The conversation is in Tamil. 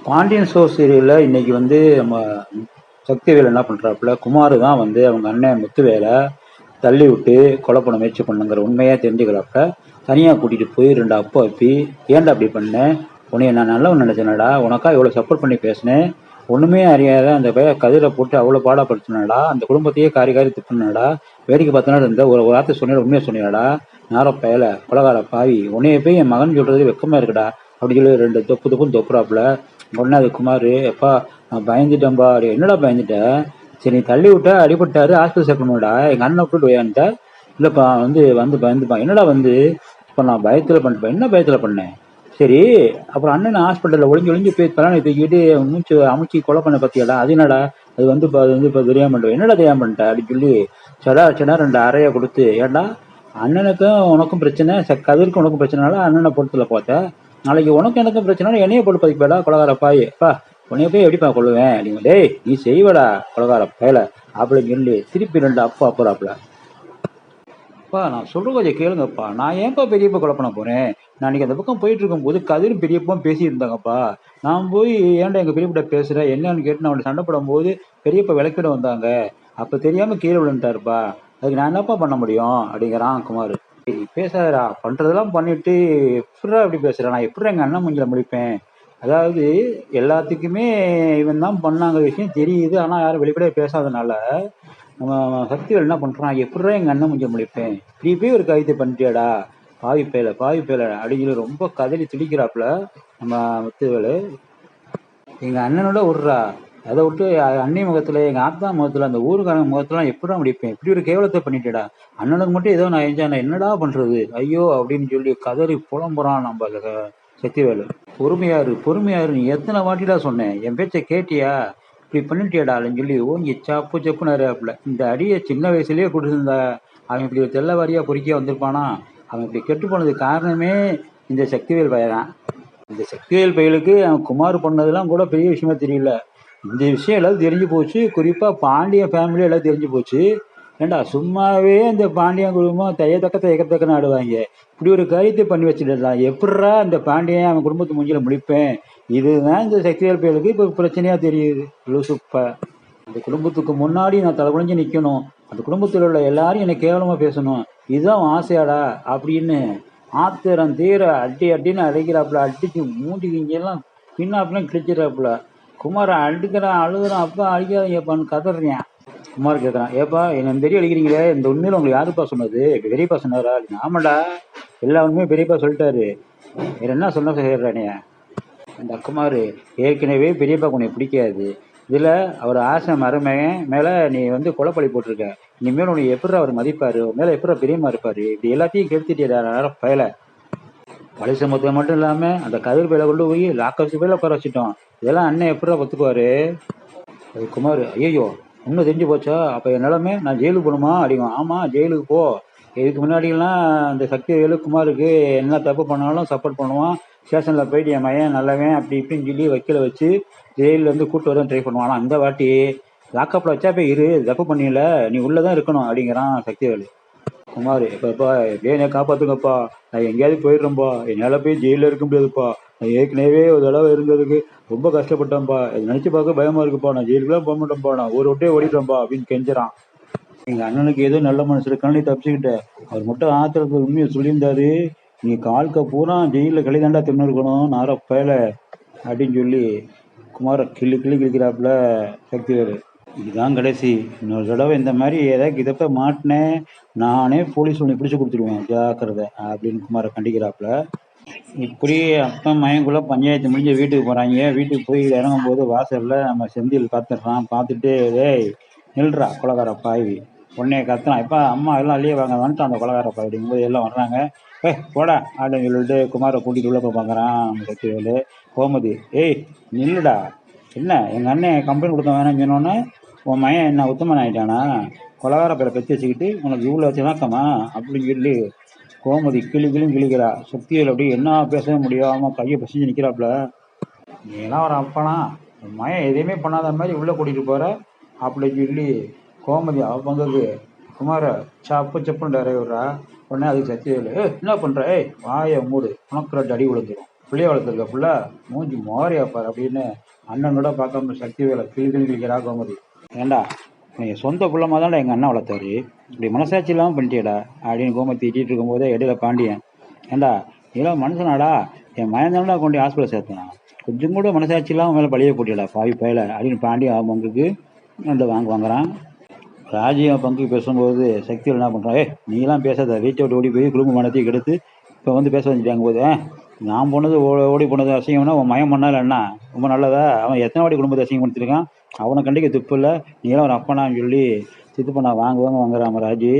பாண்டியன் ஸ்டோர் சீரியலில் இன்னைக்கு வந்து நம்ம சக்திவேல் என்ன பண்ணுறாப்புல, குமார் தான் வந்து அவங்க அண்ணன் முத்துவேலை தள்ளி விட்டு கொலை பண்ண முயற்சி பண்ணுங்கிற உண்மையாக தெரிஞ்சுக்கிறாப்புல. தனியாக கூட்டிகிட்டு போய் 2 அப்பா அப்பி, ஏன்டா அப்படி பண்ணேன், உன்னைய நான் நல்லவன் நினைச்சேனடா, உனக்கா இவ்வளோ சப்போர்ட் பண்ணி பேசினேன், ஒன்றுமே அறியாத அந்த கதிரை போட்டு அவ்வளோ பாடப்படுத்தினடா, அந்த குடும்பத்தையே காரி காரி துப்புனடா, வேடிக்கை பார்த்தனா இருந்த ஒரு வார்த்தை சொன்ன உண்மையை சொன்னீடா, நேர பயல கொலகார பாவி, உன்னைய போய் என் மகன் சொல்றது வெக்கமா இருக்குடா அப்படின்னு சொல்லி 2 தொப்பு தொப்புன்னு தொப்புறாப்புல. உடனே அது குமார், எப்பா நான் பயந்துட்டேன்பா. என்னடா பயந்துட்ட, சரி நீ தள்ளி விட்டா அடிபட்டாரு ஹாஸ்பிட்டல் சேர்க்கணும்டா, எங்கள் அண்ணனை கூப்பிட்டு போயான்ட்ட. இல்லைப்பா வந்து பயந்துப்பா. என்னடா வந்து இப்போ நான் பயத்தில் பண்ணிப்பேன். என்ன பயத்தில் பண்ணேன், சரி அப்புறம் அண்ணன் ஹாஸ்பிட்டலில் ஒளிஞ்சு போய் பலானை தூக்கிட்டு மூச்சு அமைச்சி கொலை பண்ண பற்றியாடா, அது என்னடா அது வந்து இப்போ தெரியாம பண்ணிட்டேன். என்னடா தெரியாம பண்ணிட்டேன் அப்படின்னு சொல்லி சடா 2 அறையை கொடுத்து, ஏன்டா அண்ணனுக்கும் உனக்கும் பிரச்சனை, கதிர்க்கும் உனக்கும் பிரச்சனைனால அண்ணனை பொறுத்துல பார்த்தேன், நாளைக்கு உனக்கு எனக்கும் பிரச்சனை என்னைய போட்டு பதிப்பேடா கொலகார பாய், அப்பா உன்னைய போய் எப்படிப்பா கொள்ளுவேன் அப்படிங்க. டேய் நீ செய்வடா கொலகார பயல அப்படின்னு சொல்லி திருப்பி 2 அப்பா அப்புறாப்புல. அப்பா நான் சொல்ற கொஞ்சம் கேளுங்கப்பா, நான் ஏன்ப்பா பெரியப்பா கொலை பண்ண போறேன், நான் இன்னைக்கு அந்த பக்கம் போயிட்டு இருக்கும்போது கதிரும் பெரியப்பாவும் பேசி இருந்தாங்கப்பா, நான் போய் ஏன்டா எங்க பெரியப்பா பேசுறேன் என்னன்னு கேட்டு நான் அவனை சண்டை போடும் போது பெரியப்பா விளக்கிட வந்தாங்க, அப்ப தெரியாம கீழே விழுந்துட்டாருப்பா, அதுக்கு நான் என்னப்பா பண்ண முடியும் அப்படிங்கிறான் குமார். பேசாதடா, பண்றதெல்லாம் பண்ணிட்டு எப்படிடா இப்படி பேசுறேன், நான் எப்படி எங்க அண்ணன் மூஞ்சில முடிப்பேன், அதாவது எல்லாத்துக்குமே இவன் தான் பண்ணாங்க விஷயம் தெரியுது, ஆனா யாரும் வெளிப்படையா பேசாதனால நம்ம சக்திவேல் என்ன பண்றான், எப்படிடா எங்க அண்ணன் மூஞ்சில முடிப்பேன், இப்படி போய் ஒரு காரியத்தை பண்ணிட்டியாடா பாவி பேல அப்படின்னு சொல்லி ரொம்ப கதறி துடிக்கிறாப்புல நம்ம முத்துவேலு. எங்க அண்ணனோட விட்றா, அதை விட்டு அண்ணி முகத்துல எங்க ஆத்தா முகத்துல அந்த ஊருக்காரங்க முகத்துலாம் எப்படிடா முடிப்பேன், இப்படி ஒரு கேவலத்தை பண்ணிட்டேடா, அண்ணனுக்கு மட்டும் ஏதோ நான் எஞ்சான என்னடா பண்றது ஐயோ அப்படின்னு சொல்லி கதறி புலம்புறான் நம்ம சக்திவேலு. பொறுமையாரு நீ எத்தனை வாட்டிடா சொன்னேன், என் பேச்சை கேட்டியா, இப்படி பண்ணிட்டியாடா அப்படின்னு சொல்லி ஓங்கி செப்புன்னு அறியாப்புல. இந்த அடியை சின்ன வயசுலயே கொடுத்துருந்தா அவன் இப்படி ஒரு தெல்லவாரியா பொறுக்கியா வந்திருப்பானா, அவன் இப்படி கெட்டு போனதுக்கு காரணமே இந்த சக்திவேல் பையன். இந்த சக்திவேல் பையலுக்கு அவன் குமார் பண்ணதெல்லாம் கூட பெரிய விஷயமா தெரியல, இந்த விஷயம் எல்லாரும் தெரிஞ்சு போச்சு, குறிப்பா பாண்டியன் ஃபேமிலி எல்லாம் தெரிஞ்சு போச்சு. ஏண்டா சும்மாவே இந்த பாண்டியன் குடும்பம் தயக்கத்தக்கன்னு ஆடுவாங்க, இப்படி ஒரு காரியத்தை பண்ணி வச்சுட்டான், எப்படிரா இந்த பாண்டியன் அவன் குடும்பத்து மூஞ்சில முடிப்பேன், இதுதான் இந்த சக்திவேல் பையலுக்கு இப்போ பிரச்சனையா தெரியுது. லூசுப்ப அந்த குடும்பத்துக்கு முன்னாடி நான் தலை குனிஞ்சு நிற்கணும், அந்த குடும்பத்தில் உள்ள எல்லாரும் என்னை கேவலமாக பேசணும், இதுதான் ஆசையாடா அப்படின்னு ஆத்திரம் தீர அடின்னு அடிக்கிறாப்புல. அடிச்சு மூண்டிக்கிங்கெல்லாம் பின்னாப்பெல்லாம் கிழிச்சிடறாப்புல. குமார அடிக்கிறான் அழுகுறான், அப்பா அடிக்காதீங்கப்பான்னு கதறான். குமார் கேட்குறான், ஏப்பா என்ன பெரிய அடிக்கிறீங்களே, இந்த உண்மையில உங்களுக்கு யாருப்பா சொன்னது, பெரியப்பா சொன்னாரா, ஆமாண்டா எல்லா உண்மையும் பெரியப்பா சொல்லிட்டாரு, வேற என்ன சொன்ன சொல்லிடுறானே. அந்த குமார், ஏற்கனவே பெரியப்பா உன்னை பிடிக்காது, இதில் அவர் ஆசை மருமகன் மேலே நீ வந்து கொலைப்பழி போட்டிருக்க, இனிமேல் உனக்கு எப்படி அவர் மதிப்பார், உன் மேலே எப்படி பிரியமா இருப்பார், இப்படி எல்லாத்தையும் கெடுத்துட்டு பயல. பழைய சமூகத்தை மட்டும் இல்லாமல் அந்த கதிர் பயில கொண்டு போய் லாக்கப்ஸ் பயில உட்கார வச்சுட்டோம், இதெல்லாம் அண்ணன் எப்படா ஒத்துக்குவார். அது குமார், ஐயோ இன்னும் தெரிஞ்சு போச்சா, அப்போ என் நிலமை நான் ஜெயிலுக்கு போகணுமா அப்படிங்க. ஆமாம் ஜெயிலுக்கு போ, இதுக்கு முன்னாடிலாம் அந்த சக்திவேலு குமாருக்கு என்ன தப்பு பண்ணாலும் சப்போர்ட் பண்ணுவான், ஸ்டேஷனில் போயிட்டு என் மையன் நல்லவன் அப்படி இப்படின்னு சொல்லி வக்கீல வச்சு ஜெயிலில் இருந்து கூட்டு வர ட்ரை பண்ணுவான், ஆனால் அந்த வாட்டி லாக்கப்பில் வச்சா போய் இரு, தப்பு பண்ணிடல நீ உள்ளே தான் இருக்கணும் அப்படிங்கிறான் சக்திவேலு. குமார், எப்பப்பா எப்படியே என்னை காப்பாற்றுங்கப்பா, நான் எங்கேயாவது போயிடுறேன்ப்பா, என்னால் போய் ஜெயிலில் இருக்க முடியாதுப்பா, நான் ஏற்கனவே ஒரு தடவை இருந்ததுக்கு ரொம்ப கஷ்டப்பட்டேன்ப்பா, இது நினச்சி பார்க்க பயமாக இருக்குப்பா, நான் ஜெயிலுக்குலாம் போக மாட்டேன்ப்பா, நான் ஒரு விட்டே ஓடிட்டேன்ப்பா அப்படின்னு கெஞ்சுறான். எங்கள் அண்ணனுக்கு ஏதோ நல்ல மனசு இருக்கான்னு நீ தப்பிச்சுக்கிட்ட, அவர் மட்டும் ஆத்திரத்தை உண்மையை சொல்லியிருந்தாரு, நீ கால்க பூரா ஜெயிலில் கழிதாண்டா தின்னு இருக்கணும் நார பயல அப்படின்னு சொல்லி குமார கிழிக்கிறாப்புல சக்திவேலு. இதுதான் கடைசி, இன்னொரு தடவை இந்த மாதிரி ஏதாவது இதப்ப மாட்டினேன் நானே போலீஸ் ஒன்று பிடிச்சி கொடுத்துருவேன் ஜாக்கிரதை அப்படின்னு குமாரை கண்டிக்கிறாப்புல. இப்படி அப்பா மயங்குள்ள பஞ்சாயத்து முடிஞ்ச வீட்டுக்கு போகிறாங்க. வீட்டுக்கு போய் இறங்கும் போது வாசலில் நம்ம செந்தில் பார்த்துடுறான். பார்த்துட்டு டேய் நில்றா கொலகார பாய்வி, உடனே கத்துறான், இப்போ அம்மா எல்லாம் அள்ளியே வாங்க வந்துட்டு அந்த கொலகார பாய் அப்படிங்கும்போது எல்லாம் வர்றாங்க. போடா அப்படின்னு சொல்லிட்டு குமாரை கூட்டிகிட்டு உள்ள போய் பார்க்குறான் நம்ம சக்திவேலு. கோமதி, ஏய் நில்லுடா, என்ன எங்கள் அண்ணன் கம்ப்ளைண்ட் கொடுத்த வேணாம்னு சொன்னோன்னே உன் மையன் என்ன உத்தமன் ஆகிட்டானா, கொலகார பேரை பெற்று வச்சுக்கிட்டு உனக்கு இவ்வளோ வச்சுனாக்கமா அப்படின்னு சொல்லி கோமதி கிளிக்கிறா. சக்திவேல் அப்படி என்ன பேசவே முடியாமல் கையை பசிஞ்சு நிற்கிறாப்புல. நீ எல்லாம் ஒரு அப்பனா, மயம் எதையுமே பண்ணாத மாதிரி உள்ளே கூட்டிகிட்டு போகிற அப்படின்னு சொல்லி கோமதி அவ பங்குக்கு குமார செப்புன்னு டரை விடுறா. உடனே அதுக்கு சக்திவேலு, என்ன பண்ணுற, வாயை மூடு உனக்கு 2 அடி விழுந்துடும் பிள்ளைய வளர்த்துருக்க புள்ள மூஞ்சி மோரையா பாரு அப்படின்னு அண்ணனோட பார்க்காம சக்தி வேலை கிளி கிளி கிளிக்கிறா கோமதி. ஏண்டா நீங்கள் சொந்த புள்ளமாக தான்டா எங்கள் அண்ணன் வளர்த்தாரு, இப்படி மனசாட்சி இல்லாமல் பண்ணிட்டியடா அப்படின்னு கோமதி திட்டிகிட்டு இருக்கும்போதே இடையில பாண்டியன், ஏண்டா இதெல்லாம் மனுஷனாடா, என் மயந்தானடா கொண்டு ஹாஸ்பிட்டல் சேர்த்தான், கொஞ்சம் கூட மனசாட்சி இல்லாமல் மேலே பழிய போட்டியடா பாவி பயல அப்படின்னு பாண்டியன் பங்குக்கு அந்த வாங்குறான். ராஜியம் பங்குக்கு பேசும்போது சக்தியில் என்ன பண்ணுறான், நீலாம் பேசாத, வீட்டை விட்டு ஓடி போய் குடும்ப மனத்தையும் கெடுத்து இப்போ வந்து பேச வந்துட்டாங்க போது, நான் போனது ஓடி போனது அசிங்கம்னா உன் மயம் பண்ணால என்ன ரொம்ப நல்லதா, அவன் எத்தனை வாடி குடும்பத்தை அசிங்கப்படுத்திருக்கான், அவனை கண்டிக்க துப்பு இல்லை, நீலாம் ஒரு அப்பனான்னு சொல்லி சித்து பண்ணா வாங்குவாங்க வாங்குறாம ராஜி.